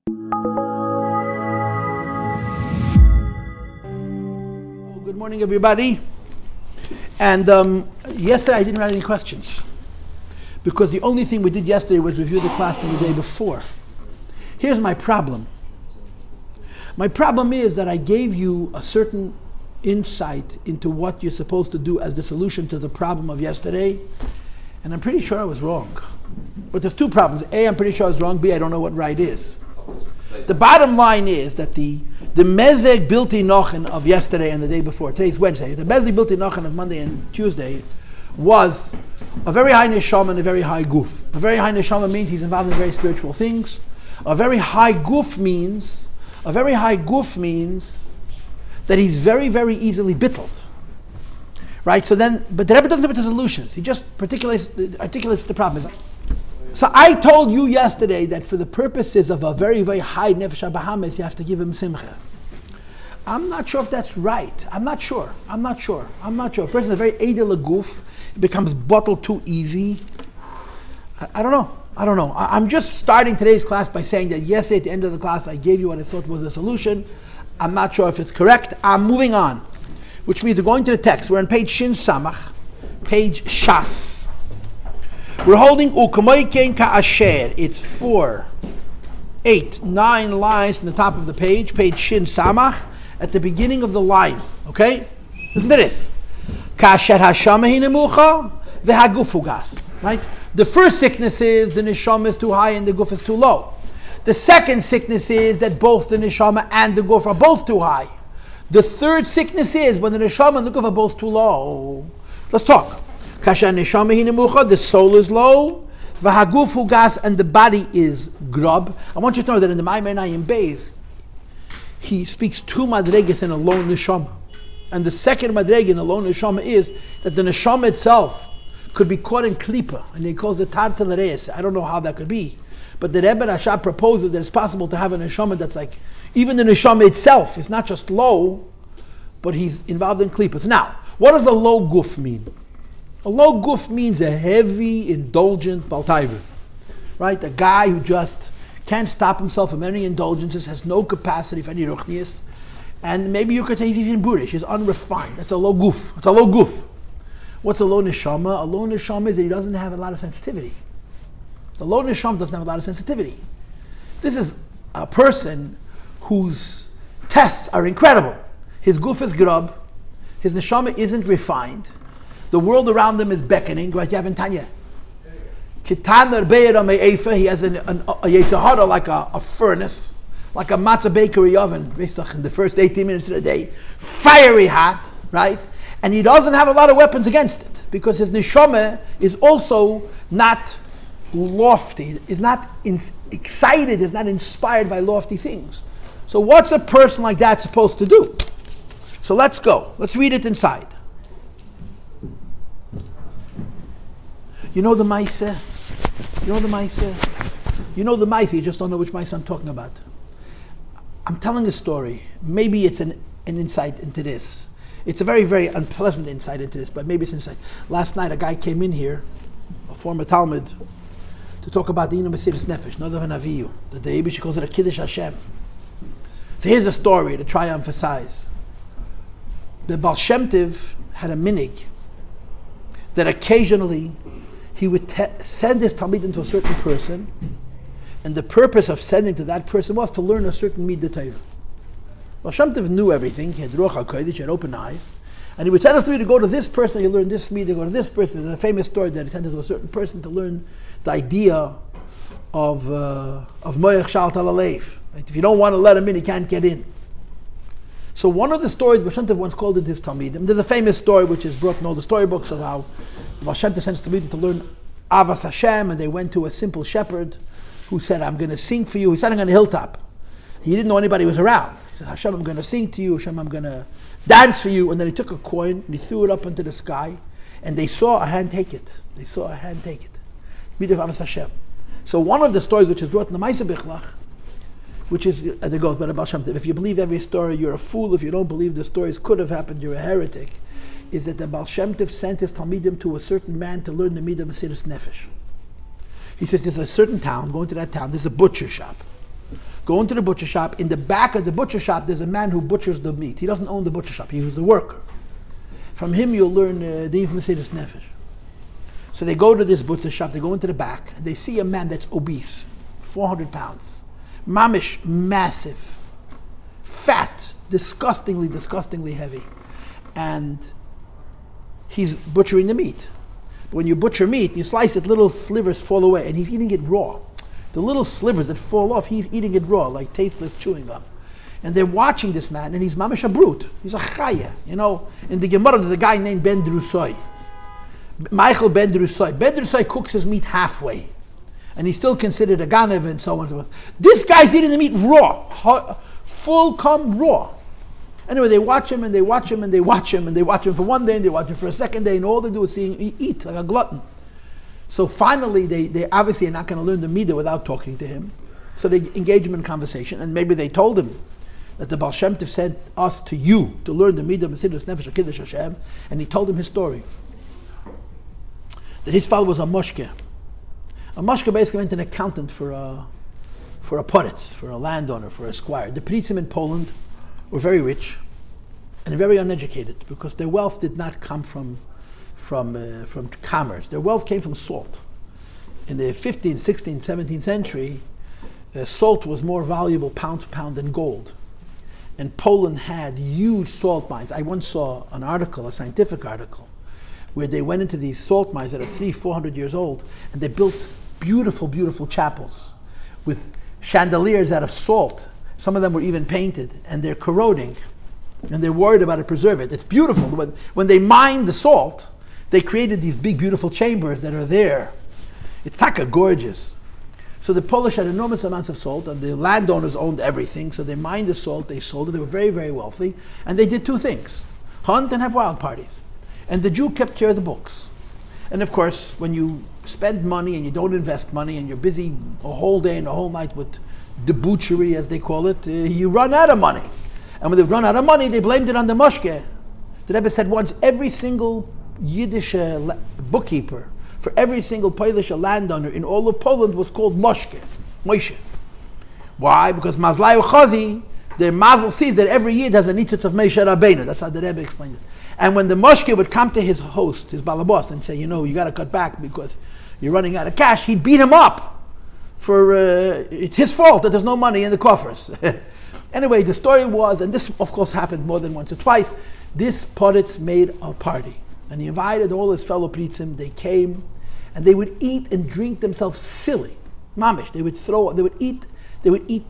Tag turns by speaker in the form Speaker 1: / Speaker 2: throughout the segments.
Speaker 1: Good morning, everybody. And yesterday I didn't write any questions because the only thing we did yesterday was review the class from the day before. Here's my problem. My problem is that I gave you a certain insight into what you're supposed to do as the solution to the problem of yesterday, and I'm pretty sure I was wrong. But there's two problems. A, I'm pretty sure I was wrong. B, I don't know what right is. The bottom line is that the Meziga bilti נכון of yesterday and the day before, today's Wednesday, the Meziga bilti נכון of Monday and Tuesday was a very high neshama and a very high guf. A very high neshama means he's involved in very spiritual things. A very high guf means that he's very, very easily bittled. Right? So then, but the Rebbe doesn't have the solutions. He just articulates the problem. So I told you yesterday that for the purposes of a very, very high nefesh bahamas, you have to give him simcha. I'm not sure if that's right. I'm not sure. A person is very edel guf, becomes bottled too easy. I don't know. I'm just starting today's class by saying that yesterday at the end of the class I gave you what I thought was the solution. I'm not sure if it's correct. I'm moving on, which means we're going to the text. We're on page Shin Samach, page Shas. We're holding Ukamoyken Ka'asher. It's 4, 8, 9 lines on the top of the page Shin Samach, at the beginning of the line. Okay? Listen to this. Ka'asher hashama hi nemucha v'hagufu gas. Right? The first sickness is the neshama is too high and the guf is too low. The second sickness is that both the neshama and the guf are both too high. The third sickness is when the neshama and the guf are both too low. Let's talk. Kasha neshama hi nemucha, the soul is low. V'hagufu gas, and the body is grub. I want you to know that in the Ma'amar Nayim Beis, he speaks two madregas in a low neshama. And the second madrega in a low neshama is that the neshama itself could be caught in klipa, and he calls it tar telereis. I don't know how that could be. But the Rebbe Rashab proposes that it's possible to have a neshama that's like, even the neshama itself is not just low, but he's involved in klipas. Now, what does a low guf mean? A low guf means a heavy, indulgent baltaiver. Right? A guy who just can't stop himself from any indulgences, has no capacity for any ruchnias, and maybe you could say he's even brutish, he's unrefined. That's a low guf. It's a low guf. What's a low neshama? A low neshama is that he doesn't have a lot of sensitivity. The low neshama doesn't have a lot of sensitivity. This is a person whose tests are incredible. His guf is grub, his neshama isn't refined, the world around him is beckoning, right? You have in Tanya. He has a Yetzirah like a furnace, like a matzah bakery oven, in the first 18 minutes of the day, fiery hot, right? And he doesn't have a lot of weapons against it because his neshama is also not lofty, is not excited, is not inspired by lofty things. So what's a person like that supposed to do? So let's go. Let's read it inside. You know the Maisa? You just don't know which Maisa I'm talking about. I'm telling a story. Maybe it's an insight into this. It's a very, very unpleasant insight into this, but maybe it's insight. Last night a guy came in here, a former Talmud, to talk about the Mesiras Nefesh, Nadav and Avihu, that the Eibush calls it a Kiddush Hashem. So here's a story to try to emphasize. The Baal Shem Tov had a minig that occasionally he would send his Talmidim to a certain person, and the purpose of sending to that person was to learn a certain midah teva. Baal Shem Tov knew everything. He had Ruach HaKodesh, he had open eyes, and he would send us to go to this person, he learned this midah, go to this person. There's a famous story that he sent it to a certain person to learn the idea of Moyach Shal Talalev. If you don't want to let him in, he can't get in. So one of the stories Baal Shem Tov once called in his Talmidim, there's a famous story which is brought in all the storybooks of how Baal Shem Tov sends Talmidim to learn Avas Hashem, and they went to a simple shepherd who said, I'm going to sing for you. He's standing on a hilltop. He didn't know anybody was around. He said, Hashem, I'm going to sing to you. Hashem, I'm going to dance for you. And then he took a coin and he threw it up into the sky, and they saw a hand take it. Midah Avas Hashem. So one of the stories which is brought in the Maisa Bichlach, which is, as it goes by the Baal Shem Tov, if you believe every story, you're a fool. If you don't believe the stories could have happened, you're a heretic. Is that the Baal Shem Tov sent his Talmidim to a certain man to learn the midah Mesiras Nefesh. He says, there's a certain town, going to that town, there's a butcher shop. Go into the butcher shop. In the back of the butcher shop, there's a man who butchers the meat. He doesn't own the butcher shop. He was the worker. From him, you'll learn the Mesiras Nefesh. So they go to this butcher shop. They go into the back. And they see a man that's obese, 400 pounds. Mamish, massive. Fat, disgustingly heavy. And he's butchering the meat. When you butcher meat, you slice it, little slivers fall away, and he's eating it raw. The little slivers that fall off, he's eating it raw, like tasteless chewing gum. And they're watching this man, and he's mamish a brute. He's a chaya. You know, in the Gemara, there's a guy named Ben Drusoi. Michael Ben Drusoi. Ben Drusoi cooks his meat halfway. And he's still considered a ganev and so on and so forth. This guy's eating the meat raw. Full come raw. Anyway, they watch him and they watch him and they watch him and they watch him for one day and they watch him for a second day, and all they do is see him eat like a glutton. So finally, they obviously are not going to learn the midah without talking to him. So they engage him in conversation, and maybe they told him that the Baal Shem Tov sent us to you to learn the midah of Mesiras Nefesh, Kiddush Hashem, and he told him his story. That his father was a moshke. A moshke basically meant an accountant for a poretz, for a landowner, for a squire. The Pritzim in Poland were very rich and very uneducated because their wealth did not come from commerce. Their wealth came from salt. In the 15th, 16th, 17th century, salt was more valuable pound to pound than gold. And Poland had huge salt mines. I once saw an article, a scientific article, where they went into these salt mines that are 300-400 years old, and they built beautiful chapels with chandeliers out of salt. Some of them were even painted, and they're corroding, and they're worried about to preserve it. It's beautiful. When they mined the salt, they created these big, beautiful chambers that are there. It's taka gorgeous. So the Polish had enormous amounts of salt, and the landowners owned everything, so they mined the salt, they sold it, they were very, very wealthy, and they did two things: hunt and have wild parties. And the Jew kept care of the books. And of course, when you spend money and you don't invest money and you're busy a whole day and a whole night with debauchery, as they call it, you run out of money. And when they run out of money, they blamed it on the moshke. The Rebbe said once, every single Yiddish bookkeeper for every single Polish landowner in all of Poland was called Moshke, Moshe. Why? Because Mazlai Chazi, their mazel sees that every Yid has a nitzitz of Moshe Rabbeinu. That's how the Rebbe explained it. And when the Moshke would come to his host, his balabos, and say, you got to cut back because you're running out of cash, he'd beat him up for it's his fault that there's no money in the coffers. Anyway, the story was, and this of course happened more than once or twice, this Poretz made a party. And he invited all his fellow Pritzim. They came, and they would eat and drink themselves silly. Mamish. They would eat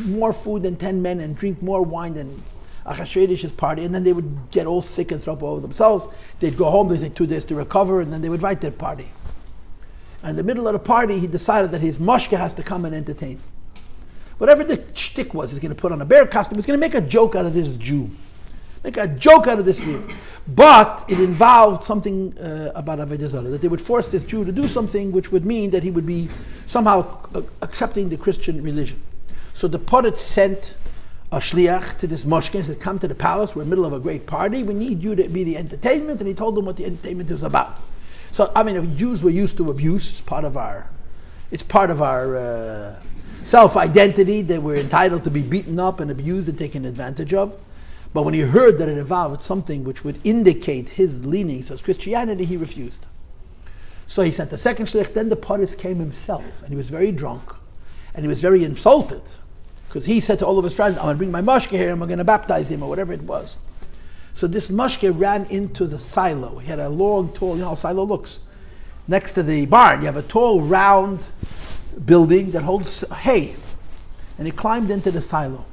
Speaker 1: more food than 10 men and drink more wine than Achashverosh's party, and then they would get all sick and throw up over themselves. They'd go home, they'd take 2 days to recover, and then they would invite their party. And in the middle of the party, he decided that his moshke has to come and entertain. Whatever the shtick was, he's going to put on a bear costume, he's going to make a joke out of this Jew. Make a joke out of this Yid. But it involved something about Avodah Zarah, that they would force this Jew to do something which would mean that he would be somehow accepting the Christian religion. So the Poretz sent a shliach to this moshke and said, come to the palace, we're in the middle of a great party, we need you to be the entertainment, and he told them what the entertainment was about. So, if Jews were used to abuse, it's part of our self-identity, that we're entitled to be beaten up and abused and taken advantage of. But when he heard that it involved something which would indicate his leanings as Christianity, he refused. So he sent the second shliach, then the Poretz came himself, and he was very drunk, and he was very insulted, because he said to all of his friends, I'm going to bring my moshke here, and we're going to baptize him, or whatever it was. So this moshke ran into the silo. He had a long, tall, how a silo looks. Next to the barn, you have a tall, round building that holds hay. And he climbed into the silo.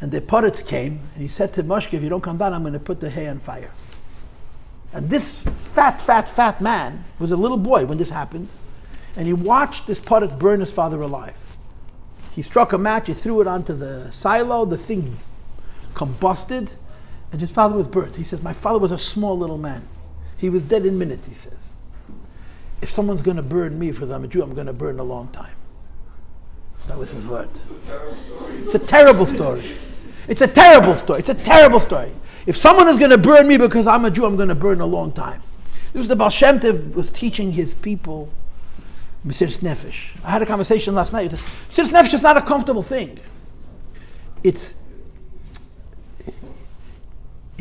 Speaker 1: And the Poretz came, and he said to Moshke, if you don't come down, I'm going to put the hay on fire. And this fat man was a little boy when this happened, and he watched this Poretz burn his father alive. He struck a match, he threw it onto the silo, the thing combusted, and his father was burnt. He says, my father was a small little man. He was dead in minutes, he says. If someone's going to burn me because I'm a Jew, I'm going to burn a long time. That was his word. It's a terrible story. It's a terrible story. It's a terrible story. If someone is going to burn me because I'm a Jew, I'm going to burn a long time. This was the Baal Shem Tov was teaching his people Mesiras Nefesh. I had a conversation last night. Mesiras Nefesh is not a comfortable thing. It's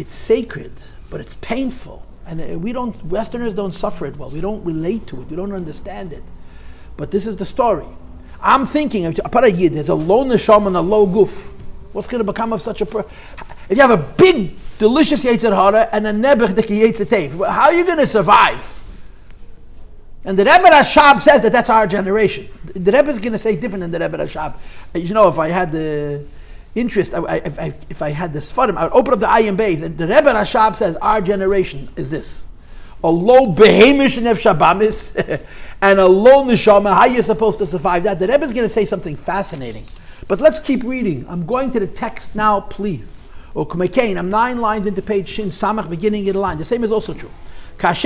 Speaker 1: sacred, but it's painful. And Westerners don't suffer it well. We don't relate to it. We don't understand it. But this is the story. I'm thinking, there's a low neshama and a low guf. What's going to become of such a person? If you have a big, delicious yetzer hara and a nebuch deke yetzer tev, how are you going to survive? And the Rebbe Rashab says that that's our generation. The Rebbe is going to say different than the Rebbe Rashab. You know, if I had the interest, if I had this Sfarim, I would open up the Ayin Beis, and the Rebbe Rashab says our generation is this. A low behemish nefesh shabamis and a low neshama. How are you supposed to survive that? The Rebbe is going to say something fascinating. But let's keep reading. I'm going to the text now, please. I'm 9 lines into page Shin Samach, beginning in the line. The same is also true. If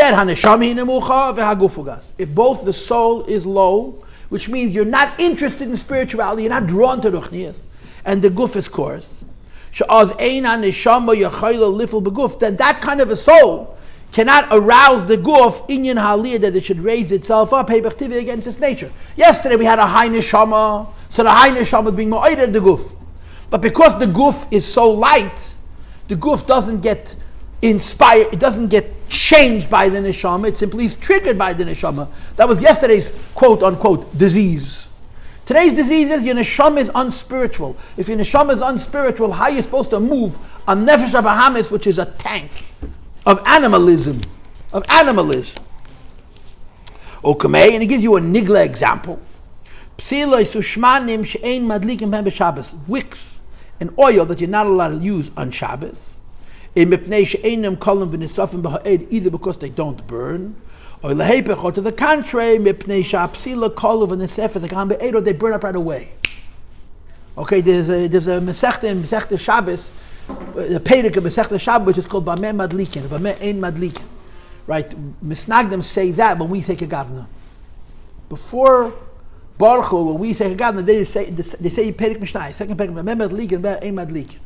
Speaker 1: both the soul is low, which means you're not interested in spirituality, you're not drawn to ruchnias, and the guf is coarse, then that kind of a soul cannot arouse the guf inyan haliyah that it should raise itself up against its nature. Yesterday we had a high neshama, so the high neshama is being mo'ayed the guf. But because the guf is so light, the guf doesn't get inspired, it doesn't get changed by the neshama, it simply is triggered by the neshama. That was yesterday's quote unquote disease. Today's disease is your neshama is unspiritual. If your neshama is unspiritual, how are you supposed to move a nefesh habahamis, which is a tank of animalism? Okay, and he gives you a nigla example. Wicks and oil that you're not allowed to use on Shabbos. Either because they don't burn, or to the contrary, or they burn up right away. Okay, there's a Masechta in Masechta Shabbos, the Perek of Masechta Shabbos, which is called Bameh Madlikin, Bameh Ein Madlikin. Right? Misnagdim say that when we say Kegavna. Before Baruch Hu, when we say Kegavna, they say Perek Mishnai, second Perek, Bameh Madlikin, Bameh Ein Madlikin.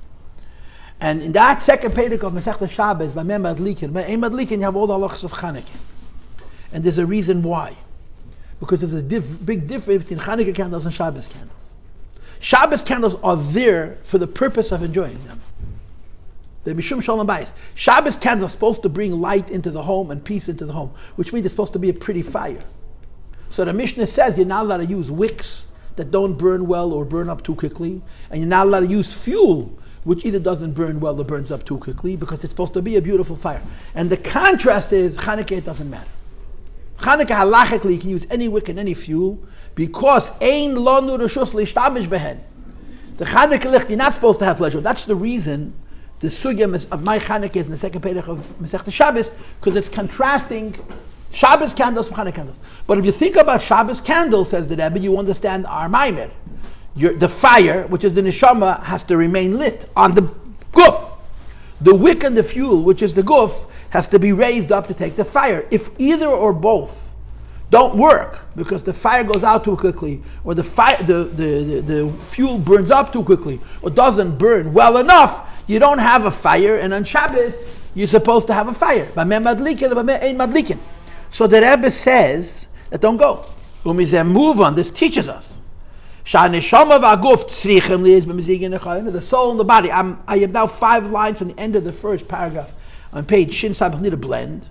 Speaker 1: And in that second Perek of Masechta Shabbos, Bameh Madlikin, Bameh Ein Madlikin, you have all the halachas of Chanukah. And there's a reason why. Because there's a big difference between Chanukah candles and Shabbos candles. Shabbos candles are there for the purpose of enjoying them. The Mishum Shalom Bayis. Shabbos candles are supposed to bring light into the home and peace into the home, which means it's supposed to be a pretty fire. So the Mishnah says you're not allowed to use wicks that don't burn well or burn up too quickly, and you're not allowed to use fuel which either doesn't burn well or burns up too quickly, because it's supposed to be a beautiful fire. And the contrast is Chanukah, it doesn't matter. Chanukah halachically you can use any wick and any fuel because ein lonu reshus lishtamish behen. The Chanukah licht you're not supposed to have pleasure. That's the reason the sugya of my Chanukah is in the second Perek of Masechta Shabbos, because it's contrasting Shabbos candles from Chanukah candles. But if you think about Shabbos candles, says the Rebbe, you understand our maimer. The fire, which is the neshama, has to remain lit on the guf. The wick and the fuel, which is the guf, has to be raised up to take the fire. If either or both don't work, because the fire goes out too quickly, or the fuel burns up too quickly, or doesn't burn well enough, you don't have a fire, and on Shabbos, you're supposed to have a fire. So the Rebbe says that don't go. Move on, this teaches us. The soul and the body. I am now 5 lines from the end of the first paragraph on page Shin Samach, need a blend.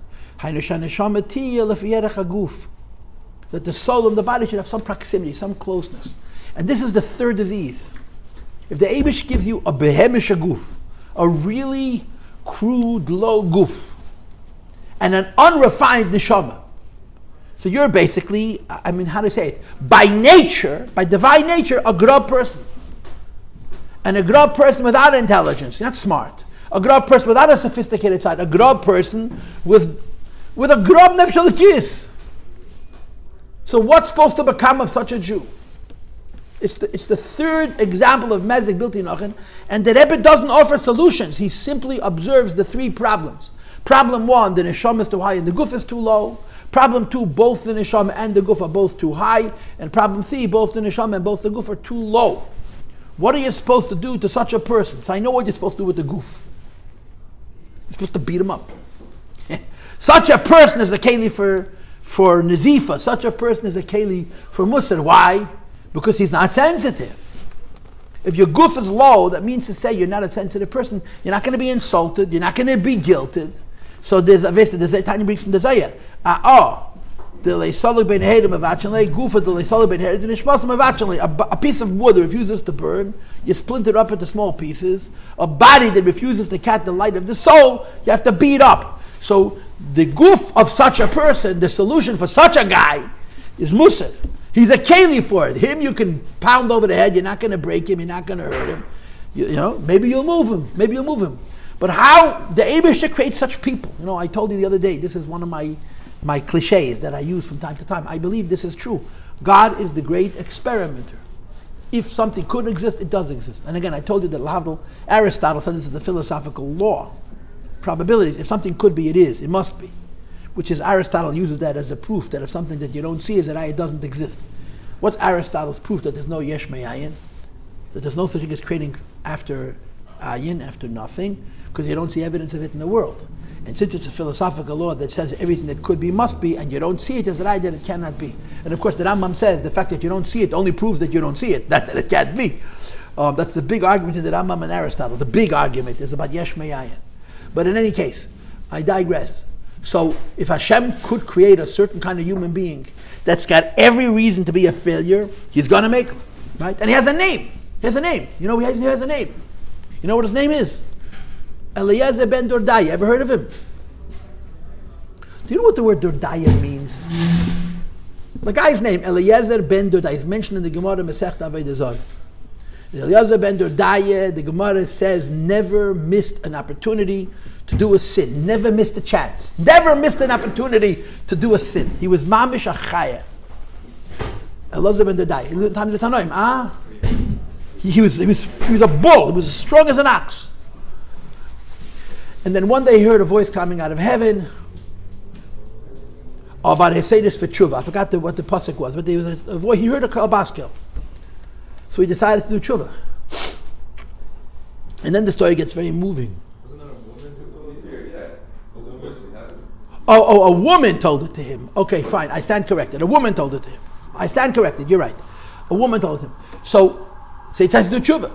Speaker 1: That the soul and the body should have some proximity, some closeness. And this is the third disease. If the Eibush gives you a behemish guf, a really crude, low guf, and an unrefined neshama, so you're basically, how do I say it? By nature, by divine nature, a grub person. And a grub person without intelligence, not smart. A grub person without a sophisticated side. A grub person with a grub nefesh elokis. So what's supposed to become of such a Jew? It's the third example of Meziga, bilti, נכון, and the Rebbe doesn't offer solutions. He simply observes the 3 problems. Problem 1, the neshama is too high and the guf is too low. Problem 2, both the neshama and the guf are both too high. And problem 3, both the neshama and both the guf are too low. What are you supposed to do to such a person? So I know what you're supposed to do with the guf. You're supposed to beat him up. Such a person is a keli for for Nazifa. Such a person is a keli for Musar. Why? Because he's not sensitive. If your guf is low, that means to say you're not a sensitive person. You're not going to be insulted. You're not going to be guilted. So there's a Tanya brings from the Zayar. A piece of wood that refuses to burn, you splinter it up into small pieces. A body that refuses to catch the light of the soul, you have to beat up. So the goof of such a person, the solution for such a guy, is musar. He's a keli for it. Him you can pound over the head, you're not going to break him, you're not going to hurt him. You know, maybe you'll move him. But how the Eibusher creates such people? You know, I told you the other day, this is one of my cliches that I use from time to time. I believe this is true. God is the great experimenter. If something could exist, it does exist. And again, I told you that Aristotle said this is the philosophical law. Probabilities. If something could be, it is. It must be. Which is, Aristotle uses that as a proof that if something that you don't see is that it doesn't exist. What's Aristotle's proof that there's no yesh me'ayin? That there's no such thing as creating after ayin, after nothing? Because you don't see evidence of it in the world. And since it's a philosophical law that says everything that could be must be, and you don't see it, is that it cannot be. And of course, the Rambam says the fact that you don't see it only proves that you don't see it, not that it can't be. That's the big argument in the Rambam and Aristotle. The big argument is about yesh me'ayin. But in any case, I digress. So if Hashem could create a certain kind of human being that's got every reason to be a failure, he's going to make him, right? And he has a name. You know, he has a name. You know what his name is? Eliezer ben Dordaya. Ever heard of him? Do you know what the word Dordaya means? The guy's name, Eliezer ben Dordaya, is mentioned in the Gemara Masechta Avodah Zarah. Eliezer ben Dordaya, the Gemara says, never missed an opportunity to do a sin. Never missed a chance. Never missed an opportunity to do a sin. He was mamish achaya. Eliezer ben Dordaya. He was a bull. He was as strong as an ox. And then one day he heard a voice coming out of heaven about Hesedis for tshuva. I forgot what the pasuk was, but there was a voice. He heard a baskel. So he decided to do tshuva. And then the story gets very moving.
Speaker 2: Wasn't that a woman who told it to him? Yeah. Was it a voice we had?
Speaker 1: A woman told it to him. Okay, fine. I stand corrected. A woman told it to him. I stand corrected. You're right. A woman told him. So he decides to do tshuva.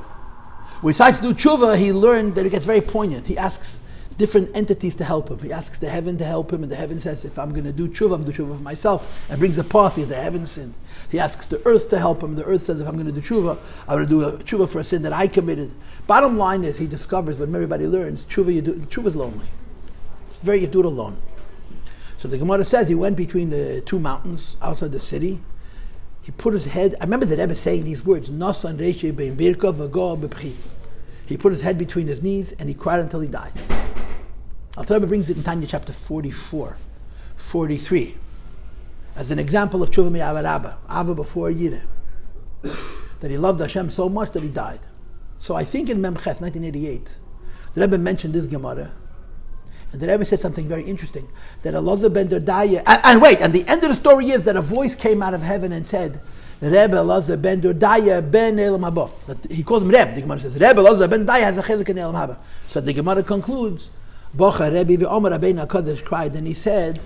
Speaker 1: When he decides to do tshuva, he learned that it gets very poignant. He asks different entities to help him. He asks the heaven to help him, and the heaven says, if I'm going to do tshuva, I'm going to do tshuva for myself, and brings a party the heaven sinned. He asks the earth to help him. The earth says, if I'm going to do tshuva, I'm going to do a tshuva for a sin that I committed. Bottom line is, he discovers, when everybody learns, tshuva is lonely. It's you do it alone. So the Gemara says he went between the two mountains outside the city. He put his head, I remember the Rebbe saying these words, Nasan Reishe bein birka v'go b'pchi. He put his head between his knees and he cried until he died. Alter Rebbe brings it in Tanya chapter 44, 43, as an example of tshuva mi'avad Abba before Yireh, that he loved Hashem so much that he died. So I think in Memches 1988, the Rebbe mentioned this Gemara, and the Rebbe said something very interesting, that Elazar ben Dordaya, and the end of the story is that a voice came out of heaven and said, Rebbe Elazar ben Dordaya ben Elam Haba. He calls him Reb. The Gemara says, Rebbe Elazar ben Dordaya has a chelik in Elam Haba. So the Gemara concludes, Bocha Rebbe v'Omer Rabbeinu HaKadosh cried, and he said,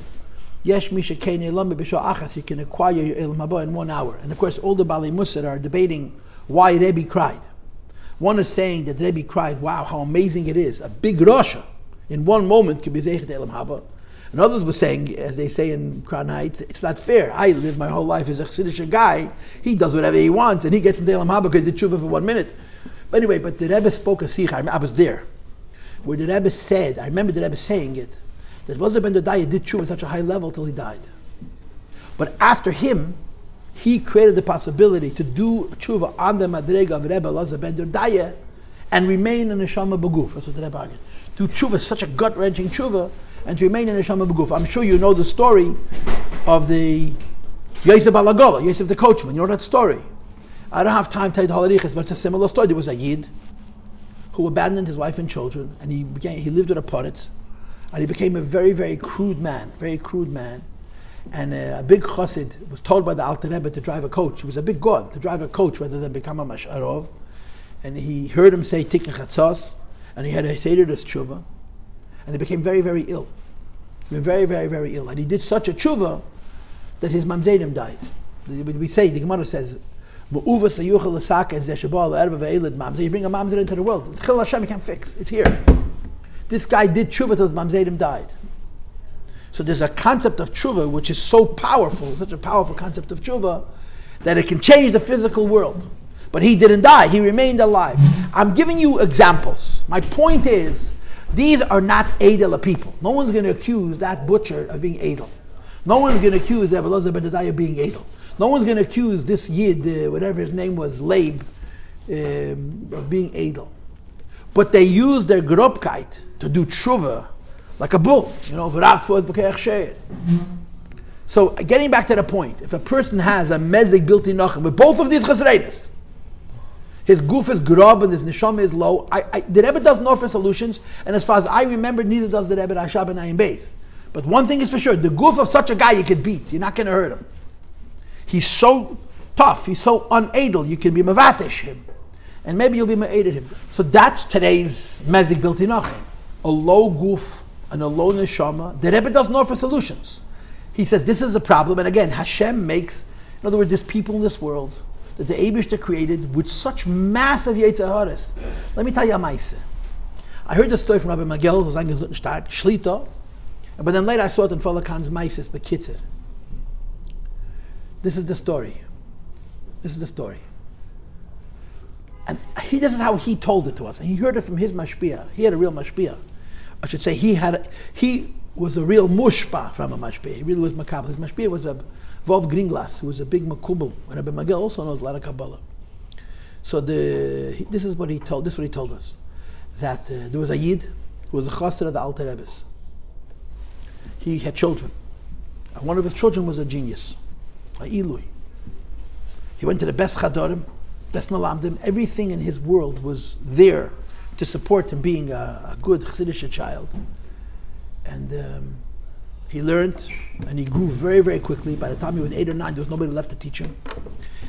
Speaker 1: Yesh mi shekein elam b'shah achas, you can acquire your Elam Haba in 1 hour. And of course, all the Balei Musar are debating why Rebbe cried. One is saying that Rebbe cried, wow, how amazing it is. A big Rasha in one moment could be Zeichet Elam Haba. And others were saying, as they say in Crown Heights, it's not fair. I live my whole life as a Chassidish guy. He does whatever he wants, and he gets into Elam Haba because he did tshuva for 1 minute. But anyway, but the Rebbe spoke a sikha. I was there, where the Rebbe said, I remember the Rebbe saying it, that Elazar ben Dordaya did tshuva at such a high level till he died. But after him, he created the possibility to do tshuva on the madrega of Rebbe Elazar ben Dordaya and remain in the neshama b'guf. That's what the Rebbe argued. Do tshuva, such a gut-wrenching tshuva, and to remain in the neshama b'guf. I'm sure you know the story of the Yosef Balagola, Yosef the coachman. You know that story. I don't have time to tell you the whole harichas, but it's a similar story. There was a Yid who abandoned his wife and children, and he lived with a poritz, and he became a very, very crude man. And a big chassid was told by the Alter Rebbe to drive a coach. He was a big god to drive a coach rather than become a masharov. And he heard him say Tikn Chatzos, and he had a seder das tshuva, and he became very, very ill. He became very, very, very ill. And he did such a tshuva that his mamzerim died. We say, the Gemara says, you bring a mamzer into the world. It's chil Hashem, you can't fix. It's here. This guy did tshuva till his mamzerim died. So there's a concept of tshuva which is so powerful, such a powerful concept of tshuva, that it can change the physical world. But he didn't die, he remained alive. I'm giving you examples. My point is, these are not edel people. No one's going to accuse that butcher of being edel. No one's going to accuse Rebbe Elazar ben Adai of being edel. No one's going to accuse this Yid, whatever his name was, Leib, of being edel. But they use their grobkeit to do tshuva like a bull. So getting back to the point, if a person has a Meziga bilti נכון with both of these chesreinis, his goof is grob and his neshama is low. The Rebbe doesn't offer solutions, and as far as I remember, neither does the Rebbe Rashab and Ayin Beis. But one thing is for sure, the goof of such a guy you could beat. You're not going to hurt him. He's so tough, he's so unedel, you can be mavatish him. And maybe you'll be ma'eded him. So that's today's Meziga bilti נכון. A low goof and a low neshama. The Rebbe doesn't offer solutions. He says this is a problem, and again, Hashem makes, in other words, there's people in this world that the Eibishter created with such massive Yetzer Haras. Let me tell you a maise. I heard the story from Rabbi Magel, who's saying stark Shlita, but then later I saw it in Falakan's Maises, Bekitzer. This is the story. This is the story. And this is how he told it to us. And he heard it from his mashpia. He had a real mashpia. I should say he was a real mushpa from a mashpia. He really was makabel. His mashpia was a Vov Gringlas, who was a big makubal. And Rabbi Magel also knows a lot of Kabbalah. So this is what he told. This is what he told us, that there was a Yid who was a chassid of the Alter Rebbe's. He had children, and one of his children was a genius, a Ilui. He went to the best chadorim, best malamdim. Everything in his world was there to support him being a good chassidish child. And he learned, and he grew very, very quickly. By the time he was 8 or 9, there was nobody left to teach him.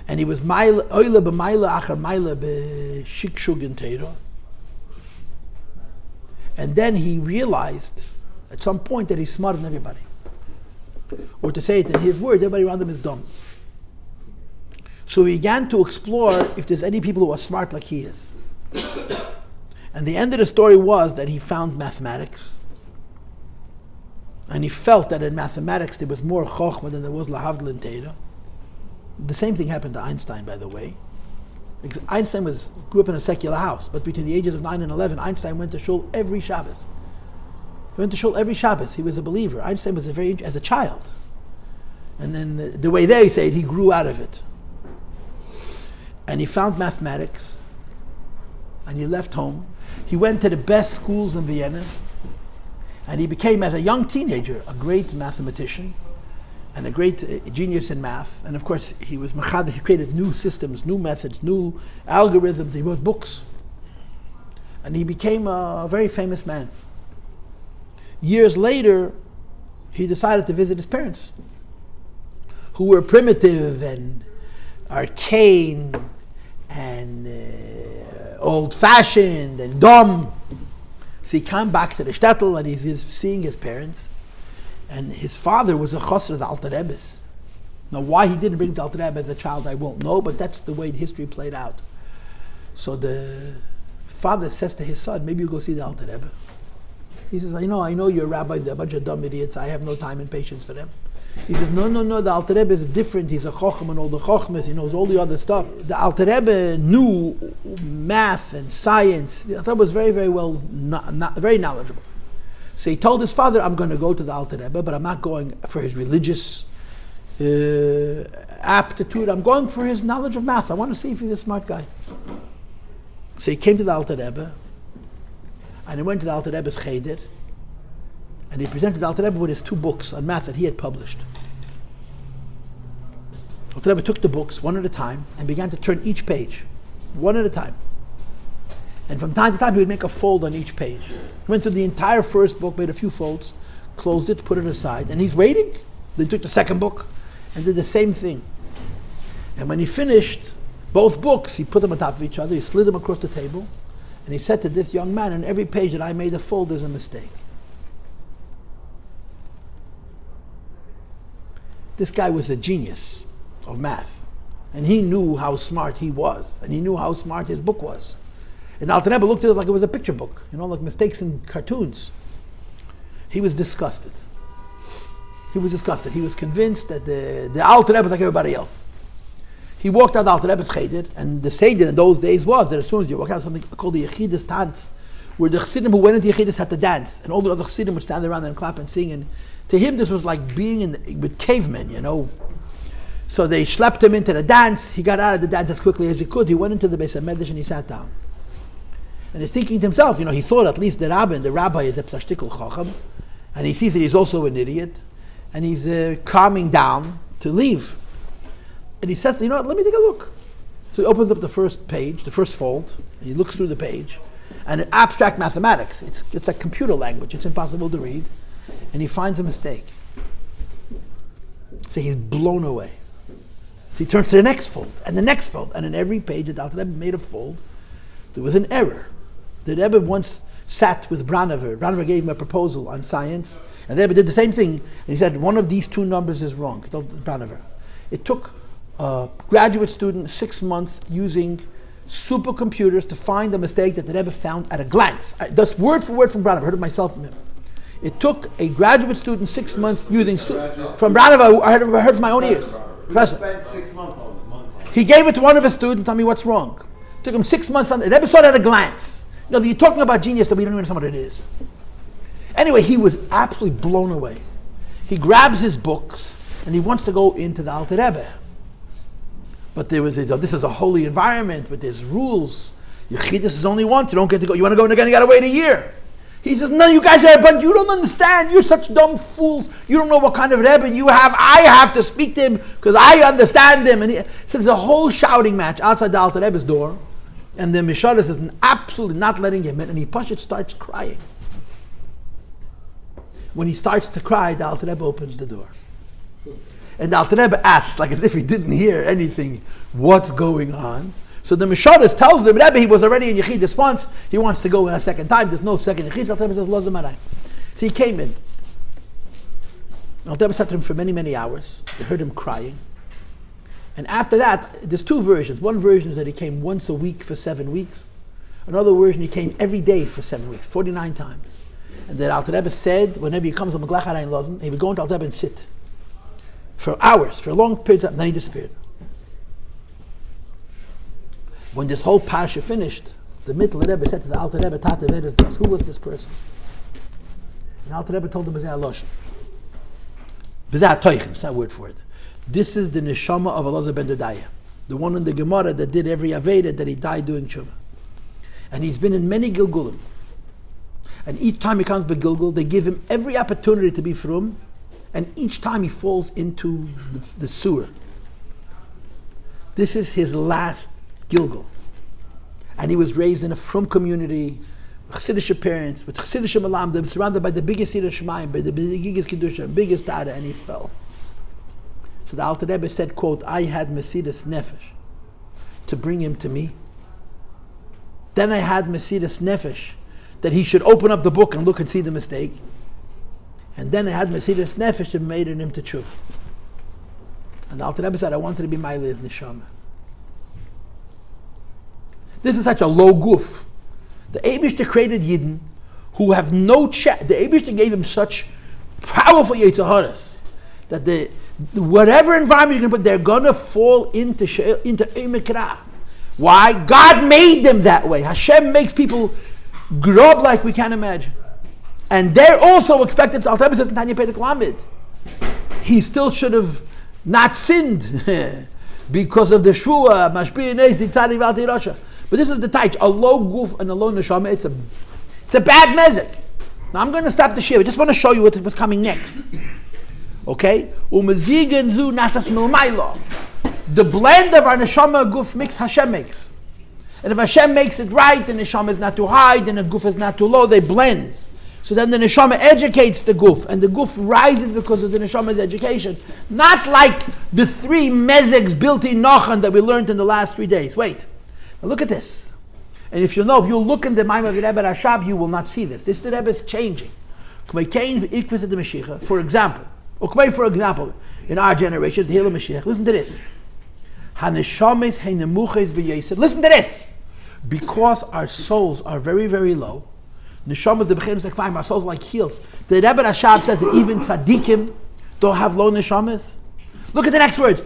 Speaker 1: And he was oile b'maila achar maila b'shikshug in Teira. And then he realized at some point that he's smarter than everybody. Or to say it in his words, everybody around him is dumb. So he began to explore if there's any people who are smart like he is. And the end of the story was that he found mathematics. And he felt that in mathematics there was more chokhmah than there was lahavdil in Teira. The same thing happened to Einstein, by the way. Because Einstein grew up in a secular house, but between the ages of 9 and 11, Einstein went to shul every Shabbos. He went to shul every Shabbos. He was a believer. Einstein was as a child. And then the way they say it, he grew out of it. And he found mathematics. And he left home. He went to the best schools in Vienna. And he became, as a young teenager, a great mathematician and a great genius in math. And of course, he created new systems, new methods, new algorithms. He wrote books. And he became a very famous man. Years later, he decided to visit his parents, who were primitive and arcane and old-fashioned and dumb. So he came back to the shtetl and he's seeing his parents. And his father was a chassid of the Alter Rebbe's. Now why he didn't bring the Alter Rebbe as a child, I won't know, but that's the way history played out. So the father says to his son, maybe you go see the Alter Rebbe. He says, I know your rabbis, they're a bunch of dumb idiots, I have no time and patience for them. He says, no, the Alter Rebbe is different. He's a chochem and all the chochmas. He knows all the other stuff. The Alter Rebbe knew math and science. The Alter Rebbe was very, very well, very knowledgeable. So he told his father, I'm going to go to the Alter Rebbe, but I'm not going for his religious aptitude. I'm going for his knowledge of math. I want to see if he's a smart guy. So he came to the Alter Rebbe, and he went to the Alter Rebbe's cheder, and he presented the Alter Rebbe with his 2 books on math that he had published. Alter Rebbe took the books one at a time and began to turn each page, one at a time. And from time to time he would make a fold on each page. He went through the entire first book, made a few folds, closed it, put it aside, and he's waiting. Then he took the second book and did the same thing. And when he finished both books, he put them on top of each other, he slid them across the table, and he said to this young man, on every page that I made a fold, there's a mistake. This guy was a genius of math. And he knew how smart he was. And he knew how smart his book was. And Alter Rebbe looked at it like it was a picture book. Like mistakes in cartoons. He was disgusted. He was convinced that the Alter Rebbe was like everybody else. He walked out the Alter Rebbe's cheder, and the seder in those days was that as soon as you walk out, something called the Yechidus Tanz, where the Chassidim who went into Yechidus had to dance, and all the other Chassidim would stand around and clap and sing. And to him, this was like being with cavemen, So they schlepped him into the dance. He got out of the dance as quickly as he could. He went into the Beis HaMedrash and he sat down. And he's thinking to himself, he thought at least the rabbi is a psashtikul chacham, and he sees that he's also an idiot, and he's calming down to leave. And he says, let me take a look. So he opens up the first page, the first fold, and he looks through the page, and in abstract mathematics, it's like computer language, it's impossible to read, and he finds a mistake. So he's blown away. So he turns to the next fold, and the next fold, and in every page that Alter Rebbe made a fold, there was an error. The Rebbe once sat with Branover. Branover gave him a proposal on science, and the Rebbe did the same thing, and he said, one of these two numbers is wrong. He told Branover. It took a graduate student 6 months using supercomputers to find the mistake that the Rebbe found at a glance. That's word for word from Branover. I heard it myself from him. It took a graduate student 6 months using from Branover. I heard from my own ears. Professor.
Speaker 3: 6 months on it.
Speaker 1: He gave it to one of his students. Tell me what's wrong. It took him 6 months. The Rebbe saw it at a glance. You're talking about genius that we don't even know what it is. Anyway, he was absolutely blown away. He grabs his books and he wants to go into the Alter Rebbe. But this is a holy environment, but there's rules. Yechidus is only once. You don't get to go. You want to go in again, you got to wait a year. He says, no, you guys are a bunch. You don't understand. You're such dumb fools. You don't know what kind of Rebbe you have. I have to speak to him because I understand him. And so there's a whole shouting match outside the Alter Rebbe's door. And the Mesiras is absolutely not letting him in. And he starts crying. When he starts to cry, the Alter Rebbe opens the door. And the Alter Rebbe asks, like as if he didn't hear anything, what's going on? So the Mesiras tells the Rebbe he was already in Yechidus once. He wants to go in a second time. There's no second Yechidus. Alter Rebbe says, Lo Zemarai. So he came in. Alter Rebbe sat to him for many, many hours. They heard him crying. And after that, there's two versions. One version is that he came once a week for 7 weeks. Another version, he came every day for 7 weeks, 49 times. And then Alter Rebbe said, whenever he comes to Maglach Harayin Lozn, he would go into Alter Rebbe and sit for hours, for long periods of time, and then he disappeared. When this whole parasha finished, the Mittel Rebbe said to the Alter Rebbe, Tate Vedas Das, who was this person? And Alter Rebbe told him, Bezeh HaLoshen. Bezeh HaToichim, it's that word for it. This is the Neshama of Elazar ben Dodaya, the one in the Gemara that did every Aveda that he died doing tshuva. And he's been in many Gilgulim. And each time he comes by Gilgul, they give him every opportunity to be frum, and each time he falls into the sewer. This is his last Gilgul. And he was raised in a frum community, with Chassidish parents, with Chassidish Malamdim, surrounded by the biggest Yiddish Shemaim, by the biggest Kedusha, biggest Tada, and he fell. So the Alter Rebbe said, quote, I had Mesiras Nefesh to bring him to me. Then I had Mesiras Nefesh that he should open up the book and look and see the mistake. And then I had Mesiras Nefesh that made him to tshuva. And the Alter Rebbe said, I wanted to be Meiles Neshama. This is such a low goof. The Eibishter created Yidden who have no chat. The Eibishter gave him such powerful Yetzaharas that whatever environment you can put, they're gonna fall into Eimikra. Why? God made them that way. Hashem makes people grow up like we can't imagine. And they're also expected to, Alter Rebbe says in Tanya Perek Lamed, he still should have not sinned because of the Shua, Mashbi Nezi, Tzadi Valti Rasha. But this is the taich, a low goof and a low neshama, it's a bad mezik. Now I'm going to stop the shir. I just want to show you what's coming next. Okay? Meziga zu nasas milmaylo. The blend of our neshama goof mix Hashem makes. And if Hashem makes it right, the neshama is not too high, then the goof is not too low, they blend. So then the neshama educates the goof, and the goof rises because of the neshama's education. Not like the 3 mezigs bilti Nachon that we learned in the last 3 days. Wait. Now look at this. And if you look in the Maimon of the Rebbe Rashab, you will not see this. The Rebbe is changing. For example, Okay, for example, in our generation, the Hillel Mashiach, listen to this. Listen to this. Because our souls are very, very low, neshamas the bechenis akvayim, our souls are like heels. The Rebbe Rashab says that even tzaddikim don't have low neshamas. Look at the next words.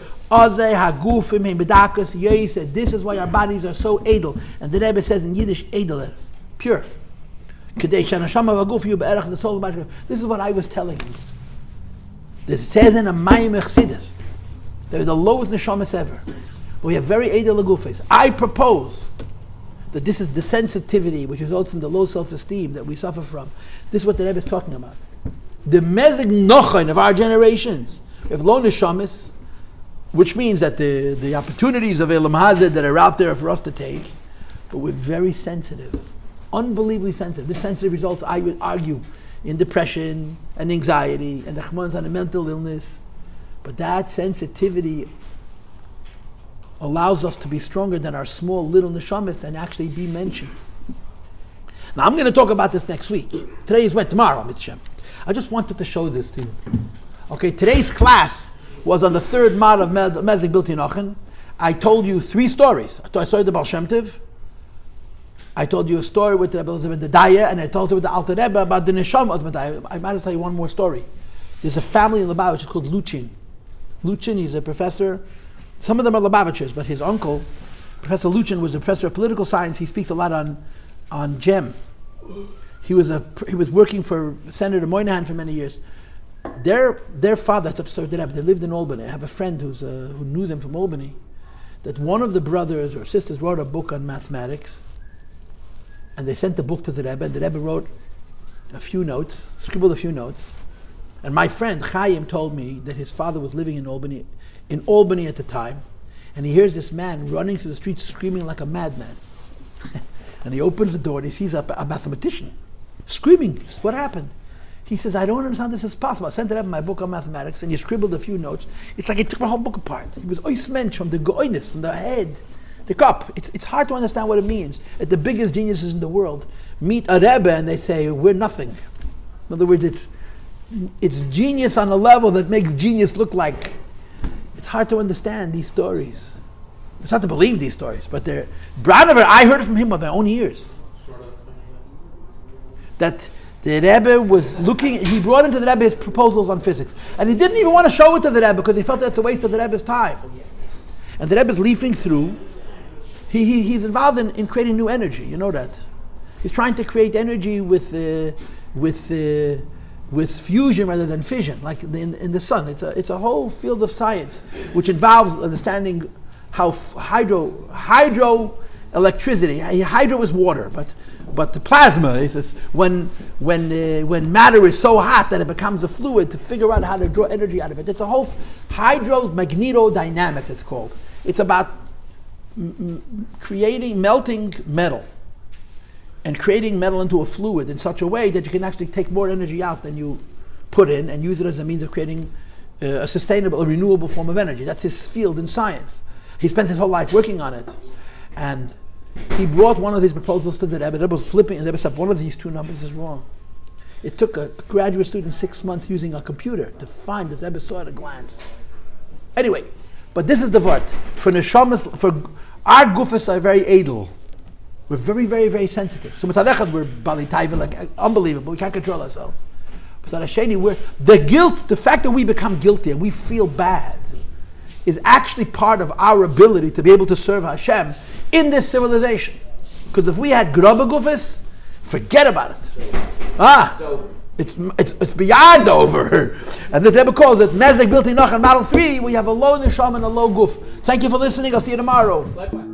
Speaker 1: This is why our bodies are so edel. And the Rebbe says in Yiddish, edeler, pure. This is what I was telling you. This says in a Mayim Chassidus. They're the lowest neshamas ever. But we have very edel agufes. I propose that this is the sensitivity which results in the low self-esteem that we suffer from. This is what the Rebbe is talking about. The Meziga Nochon of our generations. We have low neshamas, which means that the opportunities of Elam Hazard that are out there for us to take, but we're very sensitive. Unbelievably sensitive. This sensitive results, I would argue, in depression and anxiety and Achman's on a mental illness. But that sensitivity allows us to be stronger than our small little neshamas and actually be mentioned. Now I'm going to talk about this next week. Today is when? Tomorrow, Mr. Shem. I just wanted to show this to you. Okay, today's class was on the third mod of Meziga, Bilti, נכון. I told you 3 stories. I told you the Baal Shem Tov. I told you a story with the Daya, and I told you with the Alter Rebbe about the Neshama of the Daya. I might as well tell you one more story. There's a family in Lubavitch called Luchin. Luchin, he's a professor. Some of them are Lubavitchers, but his uncle, Professor Luchin, was a professor of political science. He speaks a lot on GEM. He was working for Senator Moynihan for many years. Their father, that's what they lived in Albany. I have a friend who knew them from Albany. That one of the brothers or sisters wrote a book on mathematics, and they sent the book to the Rebbe, and the Rebbe wrote scribbled a few notes. And my friend Chaim told me that his father was living in Albany at the time, and he hears this man running through the streets screaming like a madman. And he opens the door and he sees a mathematician screaming. He says, what happened? He says, I don't understand this is possible. I sent it up in my book on mathematics, and he scribbled a few notes. It's like he took my whole book apart. He was oismensch from the goiness, from the head, the cup. It's hard to understand what it means. At the biggest geniuses in the world meet a Rebbe and they say, we're nothing. In other words, it's genius on a level that makes genius look like. It's hard to understand these stories. It's hard to believe these stories, but they're Branover. I heard it from him with my own ears. That the Rebbe was looking. He brought into the Rebbe his proposals on physics, and he didn't even want to show it to the Rebbe because he felt that's a waste of the Rebbe's time. And the Rebbe's leafing through. He's involved in creating new energy. You know that. He's trying to create energy with fusion rather than fission, like in the sun. It's a whole field of science which involves understanding how hydroelectricity. Hydro is water, but the plasma is this, when matter is so hot that it becomes a fluid, to figure out how to draw energy out of it. It's a whole hydromagnetodynamics. It's called. It's about melting metal and creating metal into a fluid in such a way that you can actually take more energy out than you put in and use it as a means of creating a sustainable, a renewable form of energy. That's his field in science. He spent his whole life working on it. And he brought one of these proposals to the Rebbe. The Rebbe was flipping, and the Rebbe said, one of these 2 numbers is wrong. It took a graduate student 6 months using a computer to find what the Rebbe saw at a glance. Anyway, but this is the vart. For neshamas, for our gufas are very edel. We're very, very, very sensitive. So mitzad we're bilti, like unbelievable. We can't control ourselves. Mitzad hasheni, the fact that we become guilty and we feel bad, is actually part of our ability to be able to serve Hashem in this civilization. Because if we had grubba gufas, forget about it. It's beyond over. And this Rebbe calls it Meziga, Bilti, נכון, Model 3. We have a low neshama and a low guf. Thank you for listening. I'll see you tomorrow.
Speaker 3: Likewise.